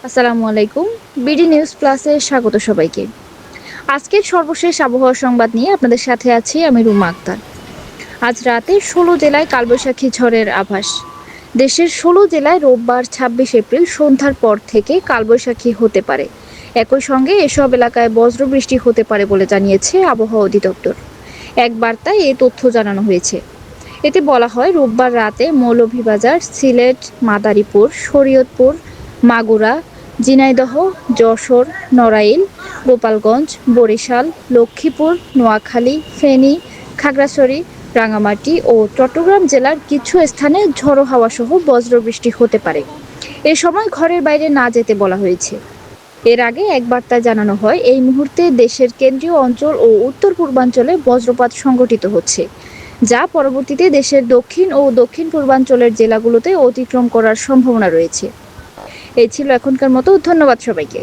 আসসালামু আলাইকুম। BD news প্লাসে স্বাগত সবাইকে। আজকের সর্বশেষ আবহাওয়া সংবাদ নিয়ে আপনাদের সাথে আছি আমি রুমা আক্তার। আজ রাতে ১৬ জেলায় কালবৈশাখী ঝড়ের আভাস। দেশের ১৬ জেলায় রোববার ২৬ এপ্রিল সন্ধ্যার পর থেকে কালবৈশাখী হতে পারে। একই সঙ্গে এসব এলাকায় বজ্রবৃষ্টি হতে পারে বলে জানিয়েছে আবহাওয়া অধিদপ্তর। এক বার্তায় এ তথ্য জানানো হয়েছে। এতে বলা হয়, রোববার রাতে মৌলভীবাজার, সিলেট, মাদারীপুর, শরীয়তপুর, মাগুরা, ঝিনাইদহ, যশোর, নড়াইল, গোপালগঞ্জ, বরিশাল, লক্ষ্মীপুর, নোয়াখালী, ফেনী, খাগড়াছড়ি, রাঙামাটি ও চট্টগ্রাম জেলার কিছু স্থানে ঝোড়ো হাওয়া সহ বজ্রবৃষ্টি হতে পারে। এ সময় ঘরের বাইরে না যেতে বলা হয়েছে। এর আগে এক বার্তায় জানানো হয়, এই মুহূর্তে দেশের কেন্দ্রীয় অঞ্চল ও উত্তর পূর্বাঞ্চলে বজ্রপাত সংঘটিত হচ্ছে, যা পরবর্তীতে দেশের দক্ষিণ ও দক্ষিণ পূর্বাঞ্চলের জেলাগুলোতে অতিক্রম করার সম্ভাবনা রয়েছে। এই ছিল এখনকার মতো। ধন্যবাদ সবাইকে।